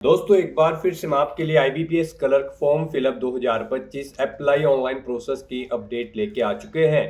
दोस्तों एक बार फिर से मैं आपके लिए IBPS clerk form fill up 2025 apply online process की अपडेट लेके आ चुके हैं।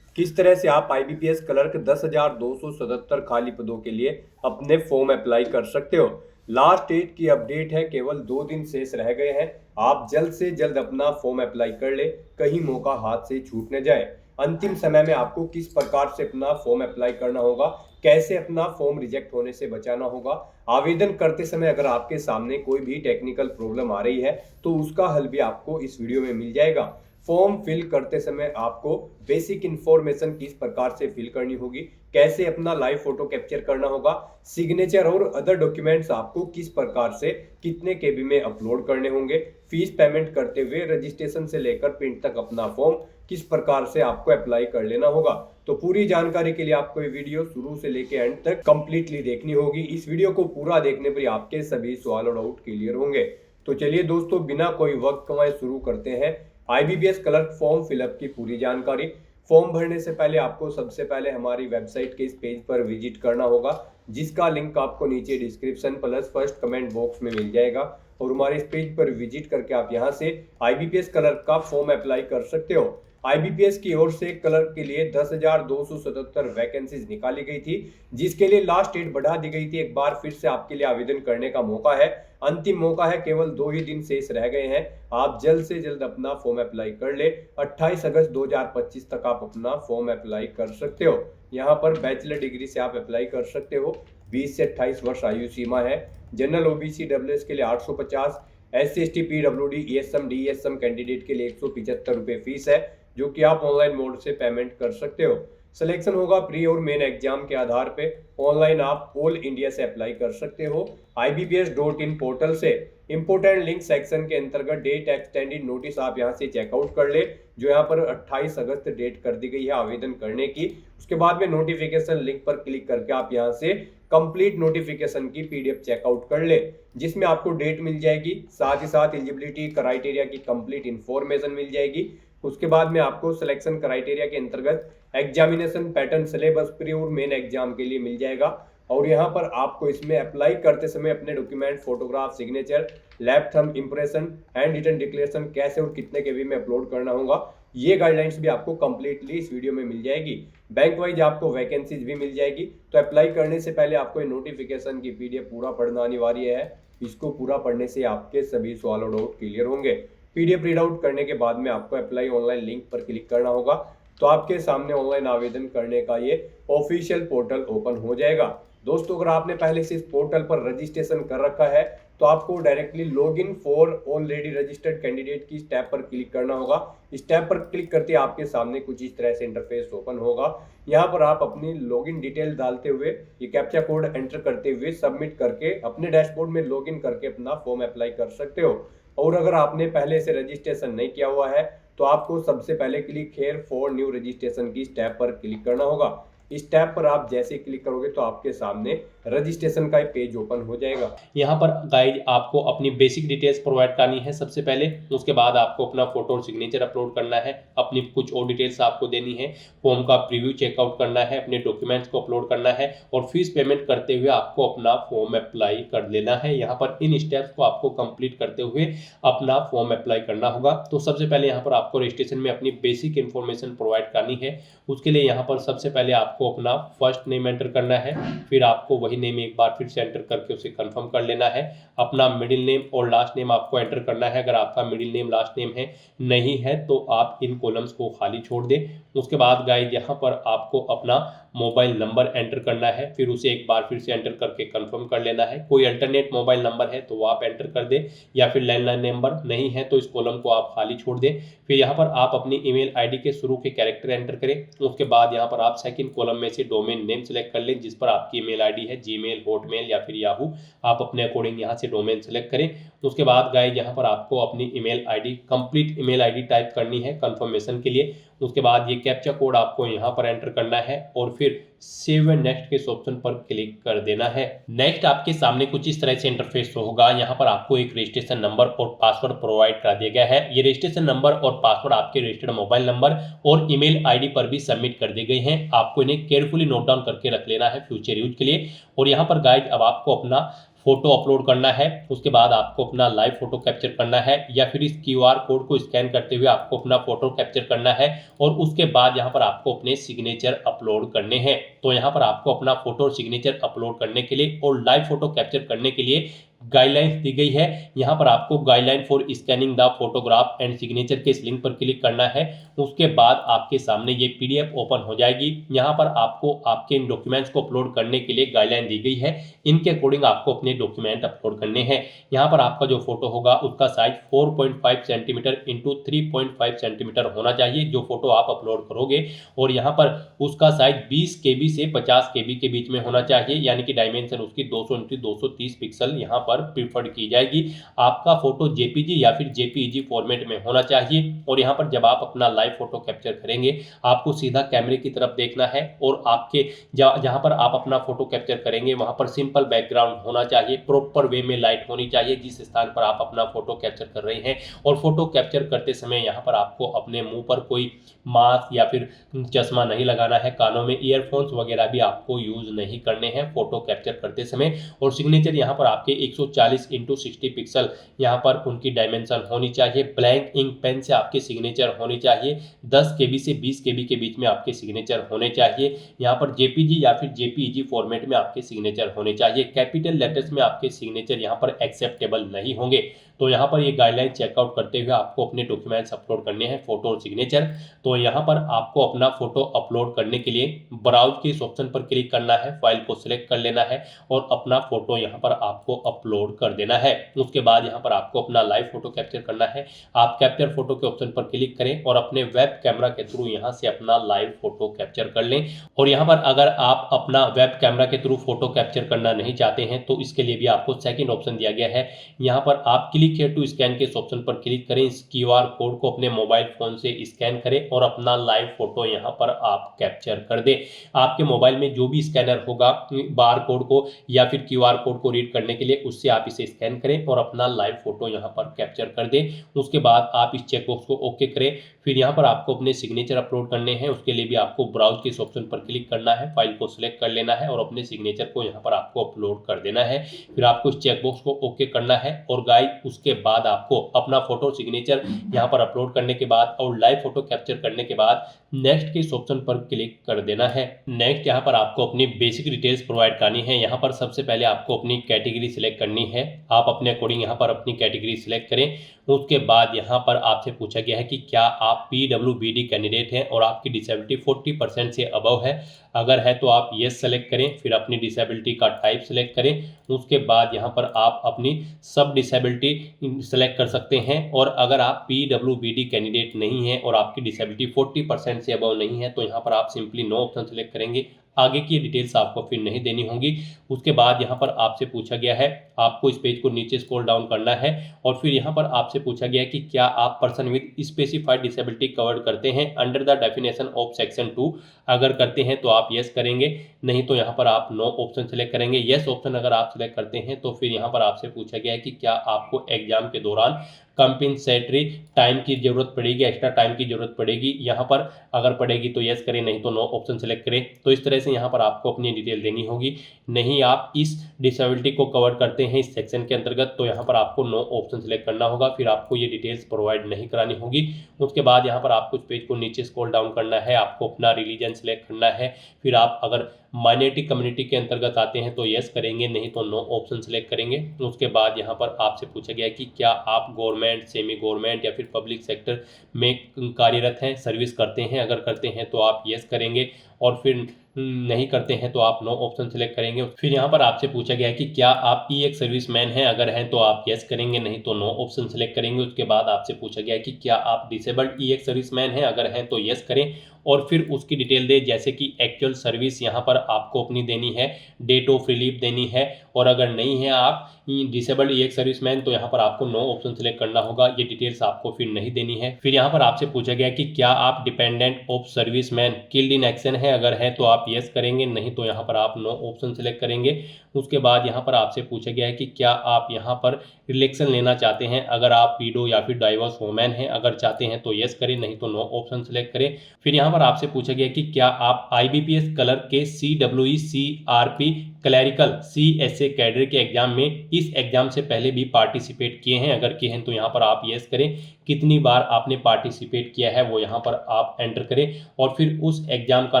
किस तरह से आप आईबीपीएस क्लर्क 10,277 खाली पदों के लिए अपने फॉर्म अप्लाई कर सकते हो। लास्ट डेट की अपडेट है, केवल 2 दिन शेष रह गए हैं। आप जल्द से जल्द अपना फॉर्म अप्लाई कर ले, कहीं मौका हाथ से छूट न जाए। अंतिम समय में आपको किस प्रकार से अपना फॉर्म अप्लाई करना होगा, कैसे अपना फॉर्म रिजेक्ट होने से बचाना होगा, आवेदन करते समय अगर आपके सामने कोई भी टेक्निकल प्रॉब्लम आ रही है तो उसका हल भी आपको इस वीडियो में मिल जाएगा। फॉर्म फिल करते समय आपको बेसिक इंफॉर्मेशन किस प्रकार से फिल करनी होगी, कैसे अपना लाइव फोटो कैप्चर करना होगा, सिग्नेचर और अदर डॉक्यूमेंट्स आपको किस प्रकार से कितने केबी में अपलोड करने होंगे, फीस पेमेंट करते हुए रजिस्ट्रेशन से लेकर प्रिंट तक अपना फॉर्म किस प्रकार से आपको अप्लाई कर लेना होगा। तो पूरी जानकारी के लिए आपको ये वीडियो शुरू से लेकर एंड तक कंप्लीटली देखनी होगी। इस वीडियो को पूरा देखने पर आपके सभी सवाल और डाउट क्लियर होंगे। तो चलिए दोस्तों, बिना कोई वक्त गंवाए शुरू करते हैं आईबीपीएस क्लर्क फॉर्म फिलअप की पूरी जानकारी। फॉर्म भरने से पहले आपको सबसे पहले हमारी वेबसाइट के इस पेज पर विजिट करना होगा, जिसका लिंक आपको नीचे description plus first comment box में मिल जाएगा। और हमारे इस पेज पर विजिट करके आप यहां से आईबीपीएस क्लर्क का फॉर्म अप्लाई कर सकते हो। आईबीपीएस की ओर से क्लर्क के लिए 10,277 वैकेंसीज निकाली गई थी, जिसके लिए लास्ट डेट बढ़ा दी गई थी। एक बार फिर से आपके लिए आवेदन करने का मौका है, अंतिम मौका है, केवल 2 ही दिन शेष रह गए हैं। आप जल्द से जल्द अपना फॉर्म अप्लाई कर ले। 28 अगस्त 2025 तक आप अपना फॉर्म अप्लाई कर सकते हो। यहाँ पर बैचलर डिग्री से आप अप्लाई कर सकते हो। 20 से 28 वर्ष आयु सीमा है। जनरल ओबीसी डब्ल्यूएस के लिए 850, SC ST PWD ESM DESM candidate के लिए 175 रुपये फीस है, जो कि आप ऑनलाइन मोड से पेमेंट कर सकते हो। सिलेक्शन होगा प्री और मेन एग्जाम के आधार पे। ऑनलाइन आप ऑल इंडिया से अप्लाई कर सकते हो ibps.in पोर्टल से। इंपोर्टेंट लिंक सेक्शन के अंतर्गत डेट एक्सटेंडेड नोटिस आप यहां से चेकआउट कर ले, जो यहां पर 28 अगस्त डेट कर दी गई है आवेदन करने की। उसके बाद में नोटिफिकेशन लिंक पर क्लिक करके आप यहां से कंप्लीट नोटिफिकेशन की पीडीएफ चेकआउट कर ले, जिसमें आपको डेट मिल जाएगी, साथ ही साथ एलिजिबिलिटी क्राइटेरिया की कंप्लीट इंफॉर्मेशन मिल जाएगी। उसके बाद में आपको सिलेक्शन क्राइटेरिया के अंतर्गत एग्जामिनेशन पैटर्न सिलेबस प्री और मेन एग्जाम के लिए मिल जाएगा। और यहाँ पर आपको इसमें अप्लाई करते समय अपने डॉक्यूमेंट, फोटोग्राफ, सिग्नेचर, लैब thumb impression and written declaration कैसे और कितने केबी में अपलोड करना होगा, ये गाइडलाइंस भी आपको कंप्लीटली इस वीडियो में मिल जाएगी। बैंक वाइज आपको वैकेंसीज भी मिल जाएगी। तो अप्लाई करने से पहले आपको ये नोटिफिकेशन की पीडीएफ पूरा पढ़ना अनिवार्य है। इसको पूरा पढ़ने से आपके सभी सवाल और डाउट क्लियर होंगे। पीडीएफ रीड आउट करने के बाद में आपको अप्लाई ऑनलाइन लिंक पर क्लिक करना होगा, तो आपके सामने ऑनलाइन आवेदन करने का ये ऑफिशियल पोर्टल ओपन हो जाएगा। दोस्तों, अगर आपने पहले से इस पोर्टल पर रजिस्ट्रेशन कर रखा है तो आपको directly login for already registered candidate की टैब पर क्लिक करना होगा। इस टैब पर क्लिक करते आपके सामने कुछ इस तरह से इंटरफेस ओपन होगा। यहाँ पर आप अपनी लॉगिन डिटेल डालते हुए, ये कैप्चा कोड एंटर करते हुए सबमिट करके अपने डैशबोर्ड में लॉगिन करके अपना फॉर्म अप्लाई कर सकते हो। और अगर आपने पहले से रजिस्ट्रेशन नहीं किया हुआ है तो आपको सबसे पहले click here for new registration की टैब पर क्लिक करना होगा। इस टैब पर आप जैसे क्लिक करोगे तो आपके सामने रजिस्ट्रेशन का पेज ओपन हो जाएगा। यहाँ पर गाइड आपको अपनी बेसिक डिटेल्स प्रोवाइड करनी है सबसे पहले। उसके बाद आपको अपना फोटो और सिग्नेचर अपलोड करना है, अपनी कुछ और डिटेल्स आपको देनी है, फॉर्म का प्रीव्यू चेकआउट करना है, अपने डॉक्यूमेंट्स को अपलोड करना है और फीस पेमेंट करते हुए आपको अपना फॉर्म अप्लाई कर लेना है। यहाँ पर इन स्टेप्स को आपको कंप्लीट करते हुए अपना फॉर्म अप्लाई करना होगा। तो सबसे पहले यहाँ पर आपको रजिस्ट्रेशन में अपनी बेसिक इन्फॉर्मेशन प्रोवाइड करनी है। उसके लिए यहाँ पर सबसे पहले आपको अपना फर्स्ट नेम एंटर करना है, फिर आपको वही नेम एक बार फिर से एंटर करके उसे कंफर्म कर लेना है। अपना मिडिल नेम और लास्ट नेम आपको एंटर करना है। अगर आपका मिडिल नेम लास्ट नेम है नहीं है तो आप इन कॉलम्स को खाली छोड़ दें। उसके बाद गाइस यहाँ पर आपको अपना मोबाइल नंबर एंटर करना है, फिर उसे एक बार फिर से एंटर करके कंफर्म कर लेना है। कोई अल्टरनेट मोबाइल नंबर है तो वो आप एंटर कर दें, या फिर लैंडलाइन नंबर नहीं है तो इस कॉलम को आप खाली छोड़ दें। फिर यहाँ पर आप अपनी ईमेल आईडी के शुरू के कैरेक्टर एंटर करें। उसके बाद यहाँ पर आप सेकंड कॉलम में से डोमेन नेम सेलेक्ट कर लें, जिस पर आपकी ईमेल आईडी है, जीमेल, हॉटमेल या फिर याहू। आप अपने अकॉर्डिंग यहाँ से डोमेन सेलेक्ट करें। उसके बाद गाइस यहाँ पर आपको अपनी email ID, complete email ID type करनी है कंफर्मेशन के लिए। उसके बाद ये कैप्चा कोड आपको यहाँ पर एंटर करना है और फिर सेव एंड नेक्स्ट के इस ऑप्शन पर क्लिक कर देना है। नेक्स्ट आपके सामने कुछ इस तरह से इंटरफेस होगा। यहाँ पर आपको एक रजिस्ट्रेशन नंबर और पासवर्ड प्रोवाइड कर दिया गया है। ये रजिस्ट्रेशन नंबर और पासवर्ड आपके रजिस्टर्ड मोबाइल नंबर और ईमेल आईडी पर भी सबमिट कर दिए गए हैं। आपको इन्हें केयरफुली नोट डाउन करके रख लेना है फ्यूचर यूज के लिए। और यहाँ पर गाइज अब आपको अपना फोटो अपलोड करना है, उसके बाद आपको अपना लाइव फोटो कैप्चर करना है, या फिर इस क्यूआर कोड को स्कैन करते हुए आपको अपना फोटो कैप्चर करना है और उसके बाद यहाँ पर आपको अपने सिग्नेचर अपलोड करने हैं। तो यहाँ पर आपको अपना फोटो और सिग्नेचर अपलोड करने के लिए और लाइव फोटो कैप्चर करने के लिए गाइडलाइंस दी गई है। यहाँ पर आपको guideline for scanning the photograph and signature के इस लिंक पर क्लिक करना है। उसके बाद आपके सामने ये पीडीएफ ओपन हो जाएगी। यहाँ पर आपको आपके इन डॉक्यूमेंट्स को अपलोड करने के लिए गाइडलाइन दी गई है, इनके अकॉर्डिंग आपको अपने डॉक्यूमेंट अपलोड करने हैं। यहाँ पर आपका जो फोटो होगा उसका साइज 4.5 सेंटीमीटर इंटू 3.5 सेंटीमीटर होना चाहिए जो फोटो आप अपलोड करोगे, और यहाँ पर उसका साइज 20 KB से 50 KB के बीच में होना चाहिए, यानी कि डायमेंशन उसकी 200 इंटू 230 पिक्सल यहाँ पर प्रीफर्ड की जाएगी। आपका फोटो जेपीजी या फिर जेपीईजी फॉर्मेट में होना चाहिए। और यहाँ पर जब आप अपना लाइव फोटो कैप्चर करेंगे आपको सीधा कैमरे की तरफ देखना है और आपके जहाँ पर आप अपना फोटो कैप्चर करेंगे वहां पर सिंपल बैकग्राउंड होना चाहिए, प्रॉपर वे में लाइट होनी चाहिए जिस स्थान पर आप अपना फोटो कैप्चर कर रहे हैं। और फोटो कैप्चर करते समय यहाँ पर आपको अपने मुंह पर कोई मास्क या फिर चश्मा नहीं लगाना है, कानों में ईयरफोन्स वगैरह भी आपको यूज नहीं करने हैं फोटो कैप्चर करते समय। और सिग्नेचर यहाँ पर आपके 140 इंटू 60 पिक्सल यहाँ पर उनकी डायमेंशन होनी चाहिए। ब्लैंक इंक पेन से आपके सिग्नेचर होनी चाहिए। 10 KB से 20 KB के बीच में आपके सिग्नेचर होने चाहिए। यहाँ पर जेपीजी या फिर जेपीईजी फॉर्मेट में आपके सिग्नेचर होने चाहिए। कैपिटल लेटर्स में आपके सिग्नेचर यहाँ पर एक्सेप्टेबल नहीं होंगे। तो यहाँ पर ये गाइडलाइन चेकआउट करते हुए आपको अपने डॉक्यूमेंट्स अपलोड करने हैं, फोटो और सिग्नेचर। तो यहाँ पर आपको अपना फोटो अपलोड करने के लिए ब्राउज के इस ऑप्शन पर क्लिक करना है, फाइल को सिलेक्ट कर लेना है और अपना फोटो यहाँ पर आपको अपलोड कर देना है। उसके बाद यहाँ पर आपको अपना लाइव फोटो कैप्चर करना है। आप कैप्चर फोटो के ऑप्शन पर क्लिक करें और अपने वेब कैमरा के थ्रू यहाँ से अपना लाइव फोटो कैप्चर कर लें। और यहाँ पर अगर आप अपना वेब कैमरा के थ्रू फोटो कैप्चर करना नहीं चाहते हैं तो इसके लिए भी आपको सेकंड ऑप्शन दिया गया है। यहाँ पर आप क्लिक हियर टू स्कैन के इस ऑप्शन पर क्लिक करें, इस क्यूआर कोड को अपने मोबाइल फोन से स्कैन करें और अपना लाइव फोटो यहाँ पर आप कैप्चर कर दें। आपके मोबाइल में जो भी स्कैनर होगा बार कोड को या फिर क्यूआर कोड को रीड करने के लिए, उससे आप इसे स्कैन करें और अपना लाइव फोटो यहाँ पर कैप्चर कर दें। उसके बाद आप इस चेकबॉक्स को ओके करें। फिर यहाँ पर आपको अपने सिग्नेचर अपलोड करने हैं, उसके लिए भी आपको ब्राउज के इस ऑप्शन पर क्लिक करना है, फाइल को सिलेक्ट कर लेना है और अपने सिग्नेचर को यहाँ पर आपको अपलोड कर देना है। फिर आपको इस चेकबॉक्स को ओके करना है और गाइस उसके बाद आपको अपना फोटो सिग्नेचर यहाँ पर अपलोड करने के बाद और लाइव फोटो कैप्चर करने के बाद नेक्स्ट के इस ऑप्शन पर क्लिक कर देना है। नेक्स्ट यहाँ पर आपको अपनी बेसिक डिटेल्स प्रोवाइड करनी है। यहाँ पर सबसे पहले आपको अपनी कैटेगरी सिलेक्ट करनी है। आप अपने अकॉर्डिंग यहाँ पर अपनी कैटेगरी सिलेक्ट करें। उसके बाद यहाँ पर आपसे पूछा गया है कि क्या आप PWBD कैंडिडेट हैं और आपकी डिसेबिलिटी 40% से अबव है। अगर है तो आप येस सेलेक्ट करें, फिर अपनी डिसेबिलिटी का टाइप सेलेक्ट करें। उसके बाद यहाँ पर आप अपनी सब डिसेबिलिटी सेलेक्ट कर सकते हैं। और अगर आप PWBD कैंडिडेट नहीं हैं और आपकी डिसेबिलिटी 40% से अबव नहीं है तो यहाँ पर आप सिंपली नो ऑप्शन सेलेक्ट करेंगे। आगे की डिटेल्स आपको फिर नहीं देनी होंगी। उसके बाद यहाँ पर आपसे पूछा गया है, आपको इस पेज को नीचे स्क्रॉल डाउन करना है और फिर यहाँ पर आपसे पूछा गया है कि क्या आप person with specified disability covered करते हैं under the definition of section 2। अगर करते हैं तो आप यस करेंगे, नहीं तो यहाँ पर आप नो ऑप्शन सेलेक्ट करेंगे। यस ऑप्शन अगर आप सेलेक्ट करते हैं तो फिर यहाँ पर आपसे पूछा गया है कि क्या आपको एग्जाम के दौरान कंपेंसेटरी टाइम की जरूरत पड़ेगी, एक्स्ट्रा टाइम की जरूरत पड़ेगी। यहाँ पर अगर पड़ेगी तो यस करें, नहीं तो नो ऑप्शन सेलेक्ट करें। तो इस तरह से यहाँ पर आपको अपनी डिटेल देनी होगी। नहीं आप इस डिसेबिलिटी को कवर करते हैं इस सेक्शन के अंतर्गत तो यहाँ पर आपको नो ऑप्शन सेलेक्ट करना होगा, फिर आपको ये डिटेल्स प्रोवाइड नहीं करानी होगी। उसके बाद यहाँ पर आपको इस पेज को नीचे स्क्रॉल डाउन करना है, आपको अपना रिलीजन सेलेक्ट करना है। फिर आप अगर माइनॉरिटी कम्युनिटी के अंतर्गत आते हैं तो यस करेंगे, नहीं तो नो ऑप्शन सेलेक्ट करेंगे। उसके बाद यहाँ पर आपसे पूछा गया है कि क्या आप गवर्नमेंट, सेमी गवर्नमेंट या फिर पब्लिक सेक्टर में कार्यरत हैं, सर्विस करते हैं। अगर करते हैं तो आप यस करेंगे और फिर नहीं करते हैं तो आप नो ऑप्शन सेलेक्ट करेंगे। फिर यहाँ पर आपसे पूछा गया है कि क्या आप एक सर्विसमैन हैं। अगर हैं तो आप यस करेंगे, नहीं तो नो ऑप्शन सेलेक्ट करेंगे। उसके बाद आपसे पूछा गया है कि क्या आप डिसेबल्ड एक सर्विसमैन हैं। अगर हैं तो यस करें और फिर उसकी डिटेल दे, जैसे कि एक्चुअल सर्विस यहाँ पर आपको अपनी देनी है, डेट ऑफ रिलीफ देनी है। और अगर नहीं है आप डिसेबल्ड एक सर्विसमैन तो यहाँ पर आपको नो ऑप्शन सेलेक्ट करना होगा, ये डिटेल्स आपको फिर नहीं देनी है। फिर यहाँ पर आपसे पूछा गया कि क्या आप dependent of serviceman killed in action है। अगर है तो आप यस करेंगे, नहीं तो यहाँ पर आप नो ऑप्शन सेलेक्ट करेंगे। उसके बाद यहाँ पर आपसे पूछा गया है कि क्या आप यहाँ पर रिलेक्शन लेना चाहते हैं। अगर आप पीडो या फिर डाइवोर्स वोमेन हैं, अगर चाहते हैं तो यस करें, नहीं तो नो ऑप्शन सेलेक्ट करें। फिर यहाँ पर आपसे पूछा गया कि क्या आप IBPS कलर के CWE CRP clerical CSA cadre के एग्जाम में इस एग्जाम से पहले भी पार्टिसिपेट किए हैं। अगर किए हैं तो यहाँ पर आप यस करें, कितनी बार आपने पार्टिसिपेट किया है वो यहाँ पर आप एंटर करें और फिर उस एग्जाम का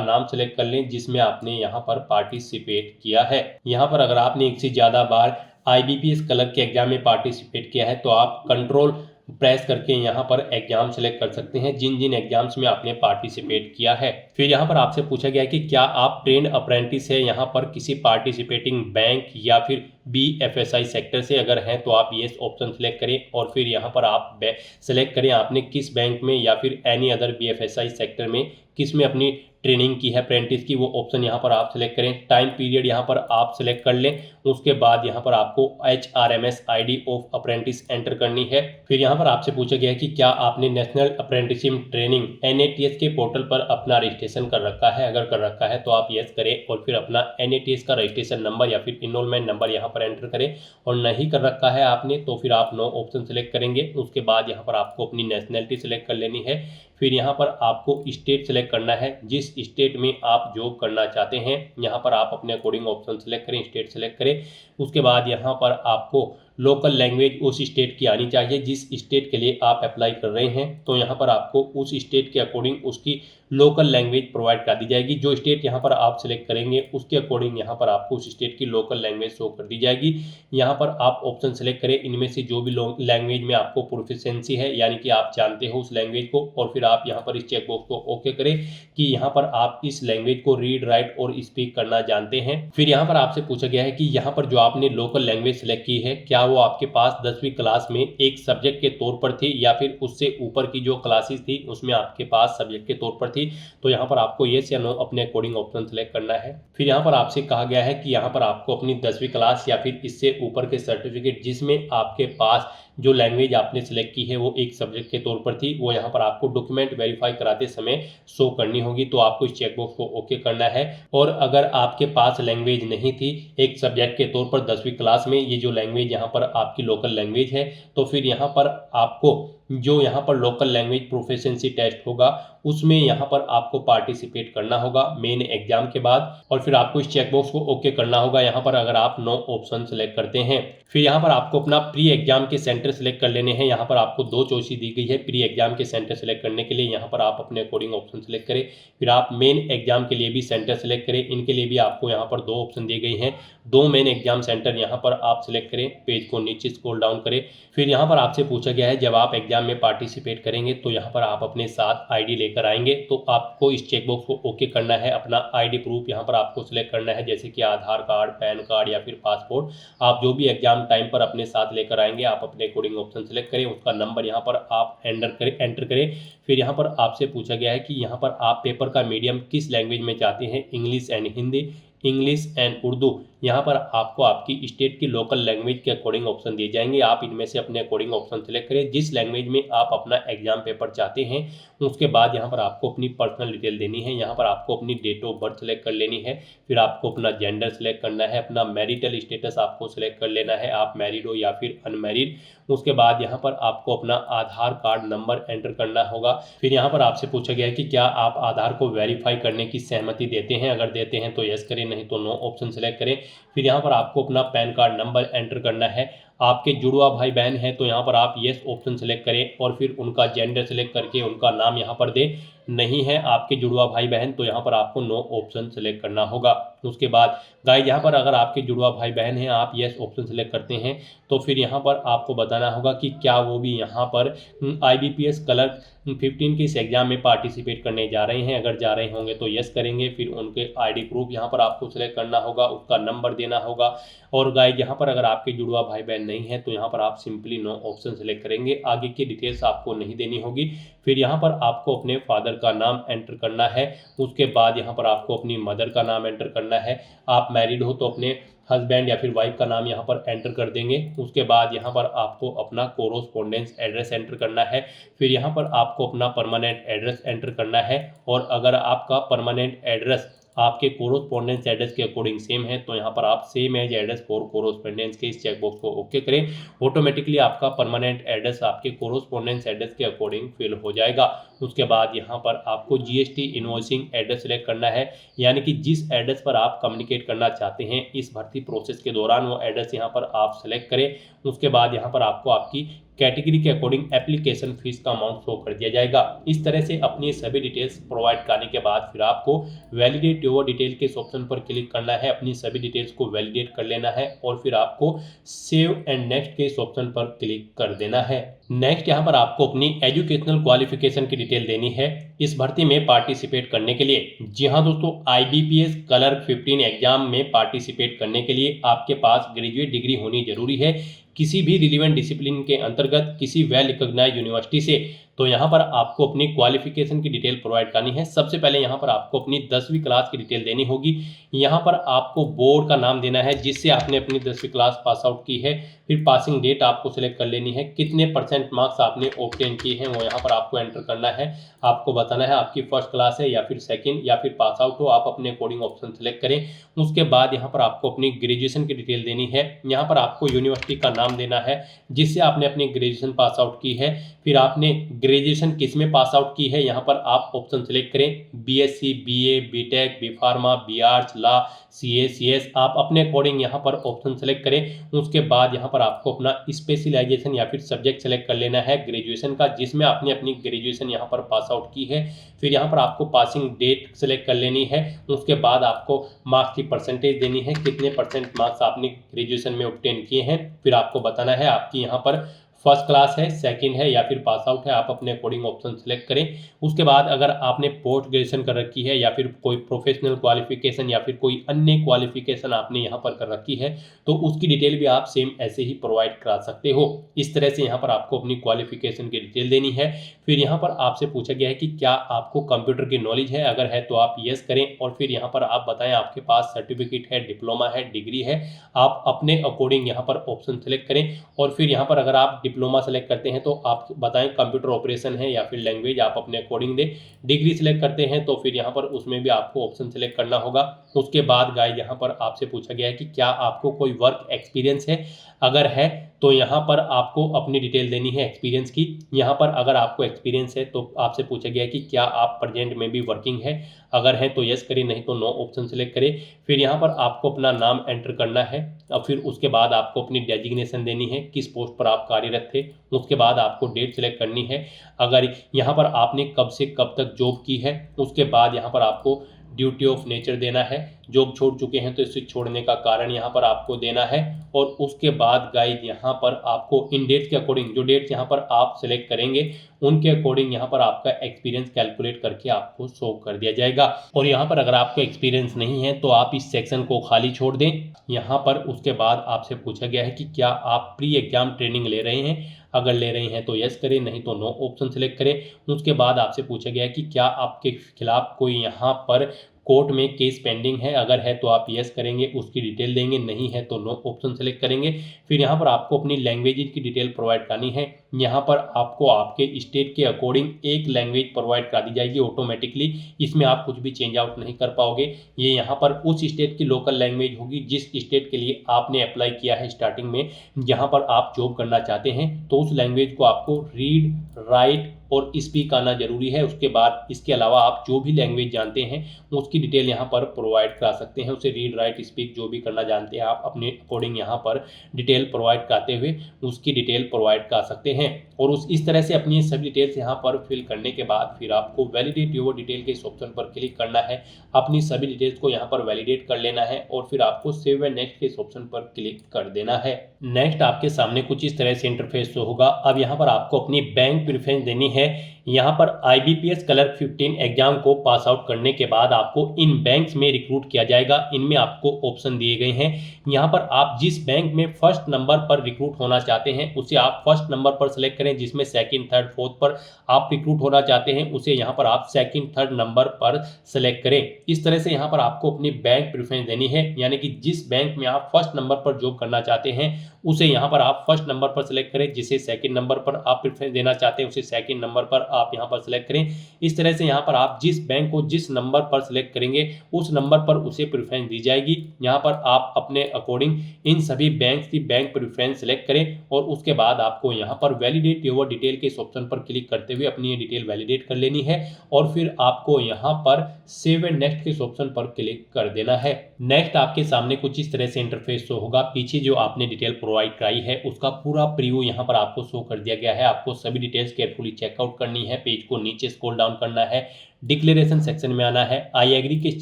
नाम सेलेक्ट कर लें जिसमें आपने यहाँ पर पार्टिसिपेट किया है। यहाँ पर अगर आपने एक से ज़्यादा बार IBPS कलर के एग्जाम में पार्टिसिपेट किया है तो आप कंट्रोल प्रेस करके यहाँ पर एग्जाम सेलेक्ट कर सकते हैं जिन जिन एग्जाम्स में आपने पार्टिसिपेट किया है। फिर यहाँ पर आपसे पूछा गया है कि क्या आप ट्रेंड अप्रेंटिस है यहाँ पर किसी पार्टिसिपेटिंग बैंक या फिर BFSI सेक्टर से। अगर हैं तो आप येस ऑप्शन सेलेक्ट करें और फिर यहाँ पर आप सेलेक्ट करें आपने किस बैंक में या फिर एनी अदर BFSI सेक्टर में किस में अपनी ट्रेनिंग की है अप्रेंटिस की, वो ऑप्शन यहाँ पर आप सेलेक्ट करें। टाइम पीरियड यहाँ पर आप सेलेक्ट कर लें। उसके बाद यहाँ पर आपको HRMS ID of apprentice enter करनी है। फिर यहाँ पर आपसे पूछा गया है कि क्या आपने नेशनल अप्रेंटिसशिप ट्रेनिंग NATS के पोर्टल पर अपना रजिस्ट्रेशन कर रखा है। अगर कर रखा है तो आप यस करें और फिर अपना NATS का रजिस्ट्रेशन नंबर या फिर इनरोलमेंट नंबर यहाँ पर एंटर करें। और नहीं कर रखा है आपने तो फिर आप नो ऑप्शन सेलेक्ट करेंगे। उसके बाद यहाँ पर आपको अपनी नेशनलिटी सेलेक्ट कर लेनी है। फिर यहाँ पर आपको स्टेट सेलेक्ट करना है, जिस स्टेट में आप जॉब करना चाहते हैं यहाँ पर आप अपने अकॉर्डिंग ऑप्शन सेलेक्ट करें, स्टेट सेलेक्ट करें। उसके बाद यहाँ पर आपको लोकल लैंग्वेज उस स्टेट की आनी चाहिए जिस स्टेट के लिए आप अप्लाई कर रहे हैं। तो यहाँ पर आपको उस स्टेट के अकॉर्डिंग उसकी लोकल लैंग्वेज प्रोवाइड कर दी जाएगी। जो स्टेट यहाँ पर आप सिलेक्ट करेंगे उसके अकॉर्डिंग यहाँ पर आपको उस स्टेट की लोकल लैंग्वेज शो कर दी जाएगी। यहाँ पर आप ऑप्शन सेलेक्ट करें इनमें से जो भी लैंग्वेज में आपको प्रोफिशिएंसी है यानी कि आप जानते हो उस लैंग्वेज को, और फिर आप यहाँ पर इस चेकबॉक्स को ओके करें कि यहाँ पर आप इस लैंग्वेज को रीड, राइट और स्पीक करना जानते हैं। फिर यहाँ पर आपसे पूछा गया है कि यहाँ पर जो आपने लोकल लैंग्वेज सेलेक्ट की है क्या वो आपके पास 10वीं क्लास में एक सब्जेक्ट के तौर पर थी या फिर उससे ऊपर की जो क्लासेस थी उसमें आपके पास सब्जेक्ट के तौर पर थी। तो यहाँ पर आपको येस या नो अपने अकॉर्डिंग ऑप्शन सेलेक्ट करना है। फिर यहाँ पर आपसे कहा गया है कि यहाँ पर आपको अपनी 10वीं क्लास या फिर इससे ऊपर के सर्टिफिकेट जिसमें आपके पास जो लैंग्वेज आपने सेलेक्ट की है वो एक सब्जेक्ट के तौर पर थी वो यहाँ पर आपको डॉक्यूमेंट वेरीफाई कराते समय शो करनी होगी। तो आपको इस चेकबॉक्स को ओके करना है। और अगर आपके पास लैंग्वेज नहीं थी एक सब्जेक्ट के तौर पर 10वीं क्लास में, ये जो लैंग्वेज यहाँ पर आपकी लोकल लैंग्वेज है, तो फिर यहाँ पर आपको जो यहाँ पर लोकल लैंग्वेज प्रोफिशिएंसी टेस्ट होगा उसमें यहाँ पर आपको पार्टिसिपेट करना होगा मेन एग्जाम के बाद। और फिर आपको इस चेकबॉक्स को ओके करना होगा यहाँ पर अगर आप नो ऑप्शन सेलेक्ट करते हैं। फिर यहाँ पर आपको अपना प्री एग्जाम के सेंटर सेलेक्ट कर लेने हैं। यहाँ पर आपको 2 चॉइस दी गई है प्री एग्जाम के सेंटर सेलेक्ट करने के लिए। यहाँ पर आप अपने अकॉर्डिंग ऑप्शन सेलेक्ट करें। फिर आप मेन एग्जाम के लिए भी सेंटर सेलेक्ट करें। इनके लिए भी आपको यहाँ पर 2 ऑप्शन दिए गए हैं। 2 मेन एग्जाम सेंटर यहाँ पर आप सिलेक्ट करें। पेज को नीचे स्क्रॉल डाउन करें। फिर यहाँ पर आपसे पूछा गया है जब आप एग्जाम में पार्टिसिपेट करेंगे तो यहाँ पर आप अपने साथ ID लेकर आएंगे। तो आपको इस चेकबॉक्स को ओके करना है। अपना ID प्रूफ यहाँ पर आपको सिलेक्ट करना है जैसे कि आधार कार्ड, पैन कार्ड या फिर पासपोर्ट। आप जो भी एग्जाम टाइम पर अपने साथ लेकर आएंगे आप अपने अकॉर्डिंग ऑप्शन सेलेक्ट करें। उसका नंबर यहाँ पर आप एंटर करें। फिर यहाँ पर आपसे पूछा गया है कि यहाँ पर आप पेपर का मीडियम किस लैंग्वेज में चाहते हैं, English and Hindi, English and Urdu. यहाँ पर आपको आपकी स्टेट की लोकल लैंग्वेज के अकॉर्डिंग ऑप्शन दिए जाएंगे। आप इनमें से अपने अकॉर्डिंग ऑप्शन सेलेक्ट करें जिस लैंग्वेज में आप अपना एग्जाम पेपर चाहते हैं। उसके बाद यहाँ पर आपको अपनी पर्सनल डिटेल देनी है। यहाँ पर आपको अपनी डेट ऑफ बर्थ सेलेक्ट कर लेनी है। फिर आपको अपना जेंडर सेलेक्ट करना है। अपना मैरिटल स्टेटस आपको सेलेक्ट कर लेना है, आप मैरिड हो या फिर अनमैरिड। उसके बाद यहाँ पर आपको अपना आधार कार्ड नंबर एंटर करना होगा। फिर यहाँ पर आपसे पूछा गया है कि क्या आप आधार को वेरीफाई करने की सहमति देते हैं। अगर देते हैं तो यस करें, नहीं तो नो ऑप्शन सेलेक्ट करें। फिर यहाँ पर आपको अपना पैन कार्ड नंबर एंटर करना है। आपके जुड़वा भाई बहन हैं तो यहाँ पर आप येस ऑप्शन सेलेक्ट करें और फिर उनका जेंडर सेलेक्ट करके उनका नाम यहाँ पर दें। नहीं है आपके जुड़वा भाई बहन तो यहाँ पर आपको नो ऑप्शन सेलेक्ट करना होगा। उसके बाद गाइस यहाँ पर अगर आपके जुड़वा भाई बहन हैं आप येस ऑप्शन सेलेक्ट करते हैं तो फिर यहाँ पर आपको बताना होगा कि क्या वो भी यहाँ पर IBPS क्लर्क 15 के इस एग्जाम में पार्टिसिपेट करने जा रहे हैं। अगर जा रहे होंगे तो यस करेंगे। फिर उनके ID प्रूफ यहाँ पर आपको सेलेक्ट करना होगा, उसका नंबर देना होगा। और गाइस यहाँ पर अगर आपके जुड़वा भाई बहन नहीं है तो यहाँ पर आप सिंपली नो ऑप्शन सेलेक्ट करेंगे, आगे की डिटेल्स आपको नहीं देनी होगी। फिर यहाँ पर आपको अपने फादर का नाम एंटर करना है। उसके बाद यहाँ पर आपको अपनी मदर का नाम एंटर करना है। आप मैरिड हो तो अपने हस्बैंड या फिर वाइफ का नाम यहाँ पर एंटर कर देंगे। उसके बाद यहाँ पर आपको अपना कोरोस्पोंडेंस एड्रेस एंटर करना है। फिर यहाँ पर आपको अपना परमानेंट एड्रेस एंटर करना है। और अगर आपका परमानेंट एड्रेस आपके कोरोस्पोंडेंस एड्रेस के अकॉर्डिंग सेम है तो यहाँ पर आप same as address for correspondence के इस चेकबॉक्स को ओके करें। ऑटोमेटिकली आपका परमानेंट एड्रेस आपके कोरोस्पोंडेंस एड्रेस के अकॉर्डिंग फिल हो जाएगा। उसके बाद यहाँ पर आपको जीएसटी इनवॉइसिंग एड्रेस सेलेक्ट करना है, यानी कि जिस एड्रेस पर आप कम्युनिकेट करना चाहते हैं इस भर्ती प्रोसेस के दौरान वो एड्रेस यहाँ पर आप सेलेक्ट करें। उसके बाद यहाँ पर आपको आपकी कैटेगरी के अकॉर्डिंग एप्लीकेशन फीस का अमाउंट शो कर दिया जाएगा। इस तरह से अपनी सभी डिटेल्स प्रोवाइड करने के बाद फिर आपको वैलिडेट योर डिटेल के इस ऑप्शन पर क्लिक करना है, अपनी सभी डिटेल्स को वैलिडेट कर लेना है और फिर आपको सेव एंड नेक्स्ट के इस ऑप्शन पर क्लिक कर देना है। नेक्स्ट यहाँ पर आपको अपनी एजुकेशनल क्वालिफिकेशन की डिटेल देनी है इस भर्ती में पार्टिसिपेट करने के लिए। जी हाँ दोस्तों, IBPS क्लर्क 15 एग्जाम में पार्टिसिपेट करने के लिए आपके पास ग्रेजुएट डिग्री होनी जरूरी है किसी भी रिलीवेंट डिसिप्लिन के अंतर्गत किसी वेल रिकॉग्नाइज्ड यूनिवर्सिटी से। तो यहाँ पर आपको अपनी क्वालिफिकेशन की डिटेल प्रोवाइड करनी है। सबसे पहले यहाँ पर आपको अपनी 10वीं क्लास की डिटेल देनी होगी। यहाँ पर आपको बोर्ड का नाम देना है जिससे आपने अपनी 10वीं क्लास पास आउट की है। फिर पासिंग डेट आपको सिलेक्ट कर लेनी है, कितने परसेंट मार्क्स आपने ऑब्टेन किए हैं वो यहाँ पर आपको एंटर करना है। आपको बताना है आपकी फर्स्ट क्लास है या फिर सेकंड या फिर पास आउट हो, आप अपने अकॉर्डिंग ऑप्शन सेलेक्ट करें। उसके बाद यहाँ पर आपको अपनी ग्रेजुएशन की डिटेल देनी है। यहाँ पर आपको यूनिवर्सिटी का नाम देना है जिससे आपने अपनी ग्रेजुएशन पास आउट की है। फिर आपने ग्रेजुएशन किस में पास आउट की है यहाँ पर आप ऑप्शन सेलेक्ट करें, BSc, BA, BTech, B Pharma, B Arts, law, CA, CS, आप अपने अकॉर्डिंग यहाँ पर ऑप्शन सेलेक्ट करें। उसके बाद यहाँ पर आपको अपना स्पेशलाइजेशन या फिर सब्जेक्ट सेलेक्ट कर लेना है ग्रेजुएशन का जिसमें आपने अपनी ग्रेजुएशन यहाँ पर पास आउट की है। फिर यहाँ पर आपको पासिंग डेट सेलेक्ट कर लेनी है। उसके बाद आपको मार्क्स की परसेंटेज देनी है, कितने परसेंट मार्क्स आपने ग्रेजुएशन में ऑब्टेन किए हैं। फिर आपको बताना है आपकी यहाँ पर फर्स्ट क्लास है, सेकंड है या फिर पास आउट है, आप अपने अकॉर्डिंग ऑप्शन सेलेक्ट करें। उसके बाद अगर आपने पोस्ट ग्रेजुएशन कर रखी है या फिर कोई प्रोफेशनल क्वालिफिकेशन या फिर कोई अन्य क्वालिफिकेशन आपने यहाँ पर कर रखी है तो उसकी डिटेल भी आप सेम ऐसे ही प्रोवाइड करा सकते हो। इस तरह से यहाँ पर आपको अपनी क्वालिफिकेशन की डिटेल देनी है। फिर यहाँ पर आपसे पूछा गया है कि क्या आपको कंप्यूटर की नॉलेज है, अगर है तो आप यस करें और फिर यहाँ पर आप बताएं आपके पास सर्टिफिकेट है, डिप्लोमा है, डिग्री है, आप अपने अकॉर्डिंग यहाँ पर ऑप्शन सेलेक्ट करें। और फिर यहाँ पर अगर आप डिप्लोमा सेलेक्ट करते हैं तो आप बताएं कंप्यूटर ऑपरेशन है या फिर लैंग्वेज, आप अपने अकॉर्डिंग दें। डिग्री सेलेक्ट करते हैं तो फिर यहाँ पर उसमें भी आपको ऑप्शन सेलेक्ट करना होगा। उसके बाद गाइस यहाँ पर आपसे पूछा गया है कि क्या आपको कोई वर्क एक्सपीरियंस है, अगर है तो यहाँ पर आपको अपनी डिटेल देनी है एक्सपीरियंस की। यहाँ पर अगर आपको एक्सपीरियंस है तो आपसे पूछा गया है कि क्या आप प्रेजेंट में भी वर्किंग है, अगर है तो यस करें, नहीं तो नो ऑप्शन सेलेक्ट करें। फिर यहाँ पर आपको अपना नाम एंटर करना है और फिर उसके बाद आपको अपनी डेजिग्नेशन देनी है, किस पोस्ट पर आप कार्यरत थे। उसके बाद आपको डेट सेलेक्ट करनी है, अगर यहाँ पर आपने कब से कब तक जॉब की है। उसके बाद यहाँ पर आपको ड्यूटी ऑफ नेचर देना है, जॉब छोड़ चुके हैं तो इसे छोड़ने का कारण यहाँ पर आपको देना है। और उसके बाद गाइड यहाँ पर आपको इन डेट्स के अकॉर्डिंग जो डेट्स यहाँ पर आप सेलेक्ट करेंगे उनके अकॉर्डिंग यहाँ पर आपका एक्सपीरियंस कैलकुलेट करके आपको शो कर दिया जाएगा। और यहाँ पर अगर आपको एक्सपीरियंस नहीं है तो आप इस सेक्शन को खाली छोड़ दें। यहाँ पर उसके बाद आपसे पूछा गया है कि क्या आप प्री एग्जाम ट्रेनिंग ले रहे हैं, अगर ले रहे हैं तो यस करें, नहीं तो नो ऑप्शन सेलेक्ट करें। उसके बाद आपसे पूछा गया है कि क्या आपके खिलाफ कोई यहाँ पर कोर्ट में केस पेंडिंग है, अगर है तो आप यस करेंगे, उसकी डिटेल देंगे, नहीं है तो नो ऑप्शन सेलेक्ट करेंगे। फिर यहाँ पर आपको अपनी लैंग्वेज की डिटेल प्रोवाइड करनी है। यहाँ पर आपको आपके स्टेट के अकॉर्डिंग एक लैंग्वेज प्रोवाइड करा दी जाएगी ऑटोमेटिकली, इसमें आप कुछ भी चेंज आउट नहीं कर पाओगे। ये यहाँ पर उस स्टेट की लोकल लैंग्वेज होगी जिस स्टेट के लिए आपने अप्लाई किया है स्टार्टिंग में, जहाँ पर आप जॉब करना चाहते हैं तो उस लैंग्वेज को आपको रीड, राइट और स्पीक आना जरूरी है। उसके बाद इसके अलावा आप जो भी लैंग्वेज जानते हैं उसकी डिटेल यहाँ पर प्रोवाइड करा सकते हैं। उसे रीड, राइट, स्पीक जो भी करना जानते हैं आप अपने अकॉर्डिंग यहाँ पर डिटेल प्रोवाइड कराते हुए उसकी डिटेल प्रोवाइड करा सकते हैं। और इस तरह से अपनी सभी डिटेल्स यहाँ पर फिल करने के बाद फिर आपको वैलिडेट योर डिटेल के इस ऑप्शन पर क्लिक करना है, अपनी सभी डिटेल्स को यहाँ पर वैलिडेट कर लेना है और फिर आपको सेव एंड नेक्स्ट के इस ऑप्शन पर क्लिक कर देना है। नेक्स्ट आपके सामने कुछ इस तरह से इंटरफेस होगा। अब यहाँ पर आपको अपनी बैंक प्रेफरेंस देनी है। यहाँ पर IBPS क्लर्क 15 एग्जाम को पास आउट करने के बाद आपको इन बैंक्स में रिक्रूट किया जाएगा। इनमें आपको ऑप्शन दिए गए हैं। यहाँ पर आप जिस बैंक में फर्स्ट नंबर पर रिक्रूट होना चाहते हैं उसे आप फर्स्ट नंबर पर सेलेक्ट करें, जिसमें सेकंड, थर्ड, फोर्थ पर आप रिक्रूट होना चाहते हैं उसे यहाँ पर आप सेकंड, थर्ड नंबर पर सेलेक्ट करें। इस तरह से यहाँ पर आपको अपनी बैंक प्रेफरेंस देनी है, यानी कि जिस बैंक में आप फर्स्ट नंबर पर जॉब करना चाहते हैं उसे यहाँ पर आप फर्स्ट नंबर पर सेलेक्ट करें, जिसे सेकंड नंबर पर आप प्रेफरेंस देना चाहते हैं उसे सेकंड नंबर पर आप यहाँ पर सिलेक्ट करें। इस तरह से यहाँ पर आप जिस बैंक को जिस नंबर पर सिलेक्ट करेंगे उस नंबर पर उसे प्रेफरेंस दी जाएगी। यहाँ पर आप अपने अकॉर्डिंग इन सभी बैंक की बैंक प्रेफरेंस सिलेक्ट करें और उसके बाद आपको यहाँ पर वैलिडेट योर डिटेल के इस ऑप्शन पर क्लिक करते हुए अपनी ये डिटेल वैलिडेट कर लेनी है और फिर आपको यहाँ पर सेव एंड नेक्स्ट के इस ऑप्शन पर क्लिक कर देना है। नेक्स्ट आपके सामने कुछ इस तरह से इंटरफेस शो होगा। पीछे जो आपने डिटेल प्रोवाइड कराई है उसका पूरा प्रीव्यू यहाँ पर आपको शो कर दिया गया है। आपको सभी डिटेल्स केयरफुली चेकआउट करनी है, पेज को नीचे स्क्रॉल डाउन करना है, डिक्लेरेशन सेक्शन में आना है, आई एग्री के इस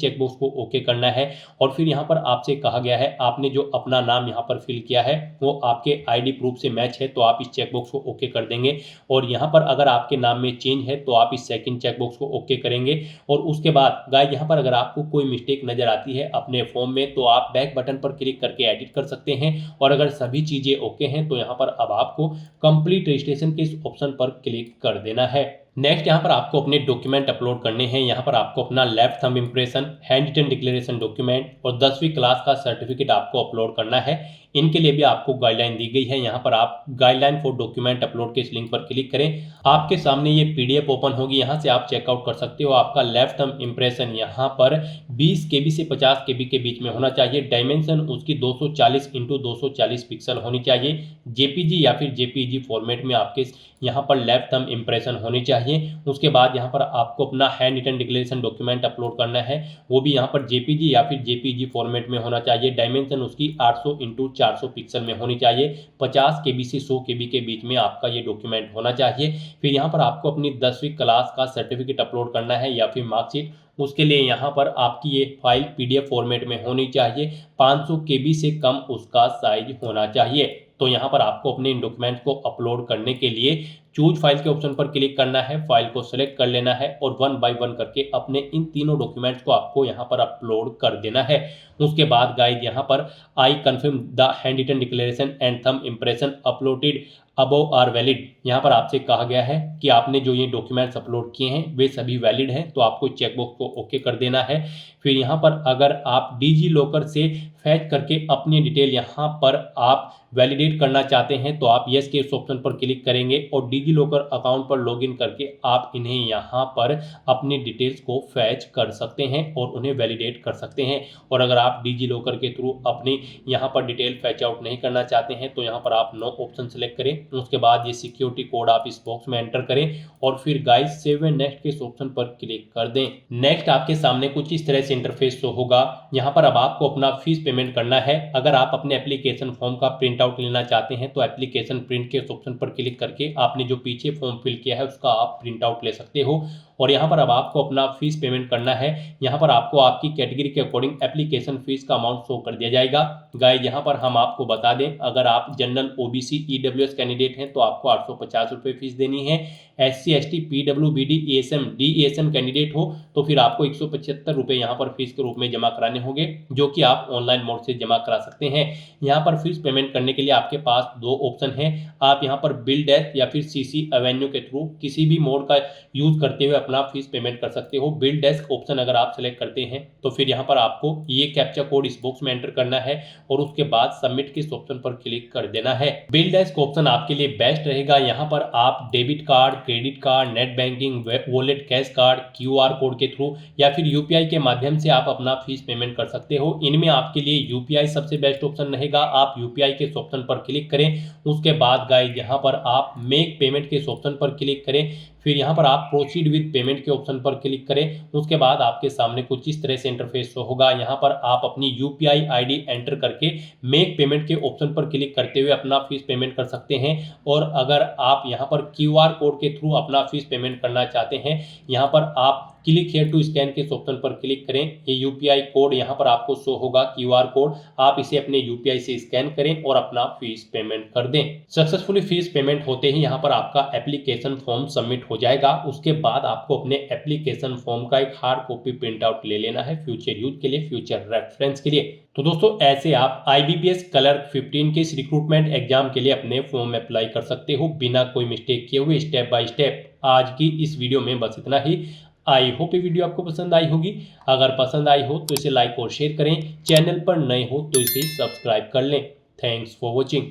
चेकबॉक्स को ओके करना है और फिर यहाँ पर आपसे कहा गया है आपने जो अपना नाम यहाँ पर फिल किया है वो आपके आईडी प्रूफ से मैच है तो आप इस चेकबॉक्स को ओके कर देंगे और यहाँ पर अगर आपके नाम में चेंज है तो आप इस सेकंड चेकबॉक्स को ओके करेंगे और उसके बाद गाइस यहाँ पर अगर आपको कोई मिस्टेक नजर आती है अपने फॉर्म में तो आप बैक बटन पर क्लिक करके एडिट कर सकते हैं और अगर सभी चीजें ओके हैं तो यहाँ पर अब आपको कंप्लीट रजिस्ट्रेशन के इस ऑप्शन पर क्लिक कर देना है। नेक्स्ट यहाँ पर आपको अपने डॉक्यूमेंट अपलोड करने हैं। यहाँ पर आपको अपना left thumb impression, hand written declaration document और 10वीं क्लास का सर्टिफिकेट आपको अपलोड करना है। इनके लिए भी आपको गाइडलाइन दी गई है। यहाँ पर आप गाइडलाइन फॉर डॉक्यूमेंट अपलोड के इस लिंक पर क्लिक करें, आपके सामने ये पीडीएफ ओपन होगी, यहाँ से आप चेकआउट कर सकते हो। आपका लेफ्ट थंब इंप्रेशन यहाँ पर 20 KB से 50 KB के बीच में होना चाहिए। डायमेंशन उसकी 240 × 240 पिक्सल होनी चाहिए। जेपीजी या फिर जेपीजी फॉर्मेट में आपके यहाँ पर लेफ्ट थंब इंप्रेशन होनी चाहिए। उसके बाद यहाँ पर आपको अपना hand written declaration document upload करना है, वो भी यहाँ पर जेपीजी या फिर जेपीजी फॉर्मेट में होना चाहिए। डायमेंशन उसकी 800 × 400 पिक्सल में होनी चाहिए। 50 KB से 100 KB के बीच में आपका ये डॉक्यूमेंट होना चाहिए। फिर यहाँ पर आपको अपनी 10वीं क्लास का सर्टिफिकेट अपलोड करना है या फिर मार्कशीट। उसके लिए यहाँ पर आपकी ये फाइल पीडीएफ फॉर्मेट में होनी चाहिए। 500 KB से कम उसका साइज होना चाहिए। तो यहाँ पर आपको अपने इन डॉक्यूमेंट को अपलोड करने के लिए चूज फाइल के ऑप्शन पर क्लिक करना है, फाइल को सिलेक्ट कर लेना है और 1 बाय 1 करके अपने इन तीनों डॉक्यूमेंट्स को आपको यहाँ पर अपलोड कर देना है। उसके बाद गाइस यहाँ पर I confirm the hand written declaration and thumb impression uploaded above are valid. यहाँ पर आपसे कहा गया है कि आपने जो ये डॉक्यूमेंट्स अपलोड किए हैं वे सभी वैलिड हैं तो आपको चेकबॉक्स को ओके कर देना है। फिर यहाँ पर अगर आप डिजी लॉकर से फैच करके अपनी डिटेल यहाँ पर आप वैलिडेट करना चाहते हैं तो आप यस के इस ऑप्शन पर क्लिक करेंगे और डिजी लॉकर अकाउंट पर लॉगिन करके आप इन्हें यहाँ पर अपनी डिटेल्स को फैच कर सकते हैं और उन्हें वैलिडेट कर सकते हैं। और अगर आप डिजी लॉकर के थ्रू अपनी यहाँ पर डिटेल फैच आउट नहीं करना चाहते हैं तो यहाँ पर आप नो ऑप्शन सेलेक्ट करें। उसके बाद ये सिक्योरिटी कोड आप इस बॉक्स में एंटर करें और फिर गाइस सेव एंड नेक्स्ट के इस ऑप्शन पर क्लिक कर दें। नेक्स्ट आपके सामने कुछ इस तरह से इंटरफेस शो होगा। यहाँ पर अब आपको अपना फीस पेमेंट करना है। अगर आप अपने एप्लीकेशन फॉर्म का प्रिंट आउट लेना चाहते हैं तो एप्लीकेशन प्रिंट के इस ऑप्शन पर क्लिक करके आपने जो पीछे फॉर्म फिल किया है उसका आप प्रिंट आउट ले सकते हो। और यहाँ पर अब आपको अपना फीस पेमेंट करना है। यहाँ पर आपको आपकी कैटेगरी के अकॉर्डिंग एप्लीकेशन फीस का अमाउंट शो कर दिया जाएगा। गाइस यहाँ पर हम आपको बता दें अगर आप जनरल ओबीसी ईडब्ल्यूएस कैंडिडेट हैं तो आपको 850 रुपये फीस देनी है। SC ST PWBD ESM DESM candidate हो तो फिर आपको 175 रुपये यहाँ पर फीस के रूप में जमा कराने होंगे जो कि आप ऑनलाइन मोड से जमा करा सकते हैं। यहाँ पर फीस पेमेंट करने के लिए आपके पास दो ऑप्शन हैं। आप यहाँ पर बिल डेस्क या फिर CC एवेन्यू के थ्रू किसी भी मोड का यूज करते हुए अपना फीस पेमेंट कर सकते हो। बिल डेस्क ऑप्शन अगर आप सेलेक्ट करते हैं तो फिर यहाँ पर आपको ये कैप्चा कोड इस बॉक्स में एंटर करना है और उसके बाद सबमिट के ऑप्शन पर क्लिक कर देना है। बिल डेस्क ऑप्शन आपके लिए बेस्ट रहेगा। यहाँ पर आप debit card, credit card, net banking, wallet, cash card, QR code के थ्रू या फिर UPI के माध्यम से आप अपना फीस पेमेंट कर सकते हो। इनमें आपके लिए UPI सबसे बेस्ट ऑप्शन रहेगा। आप UPI के ऑप्शन पर क्लिक करें। उसके बाद गाइस यहाँ पर आप मेक पेमेंट के ऑप्शन पर क्लिक करें। फिर यहाँ पर आप प्रोसीड विद पेमेंट के ऑप्शन पर क्लिक करें। उसके बाद आपके सामने कुछ इस तरह से इंटरफेस होगा। यहाँ पर आप अपनी UPI ID एंटर करके मेक पेमेंट के ऑप्शन पर क्लिक करते हुए अपना फीस पेमेंट कर सकते हैं। और अगर आप यहाँ पर QR कोड के थ्रू अपना फीस पेमेंट करना चाहते हैं यहाँ पर आप क्लिक हियर टू स्कैन के ऑप्शन पर क्लिक करें। ये UPI कोड यहाँ पर आपको शो होगा, QR कोड, आप इसे अपने UPI से स्कैन करें और अपना फीस पेमेंट कर दें। सक्सेसफुली फीस पेमेंट होते ही यहाँ पर आपका एप्लीकेशन फॉर्म सबमिट हो जाएगा। उसके बाद आपको अपने एप्लीकेशन फॉर्म का एक हार्ड कॉपी प्रिंट आउट ले लेना है फ्यूचर यूज के लिए, फ्यूचर रेफरेंस के लिए। तो दोस्तों ऐसे आप IBPS क्लर्क 15 के इस रिक्रूटमेंट एग्जाम के लिए अपने फॉर्म अप्लाई कर सकते हो बिना कोई मिस्टेक किए हुए, स्टेप बाय स्टेप। आज की इस वीडियो में बस इतना ही। आई होप ये वीडियो आपको पसंद आई होगी। अगर पसंद आई हो तो इसे लाइक और शेयर करें। चैनल पर नए हो तो इसे सब्सक्राइब कर लें। Thanks for watching.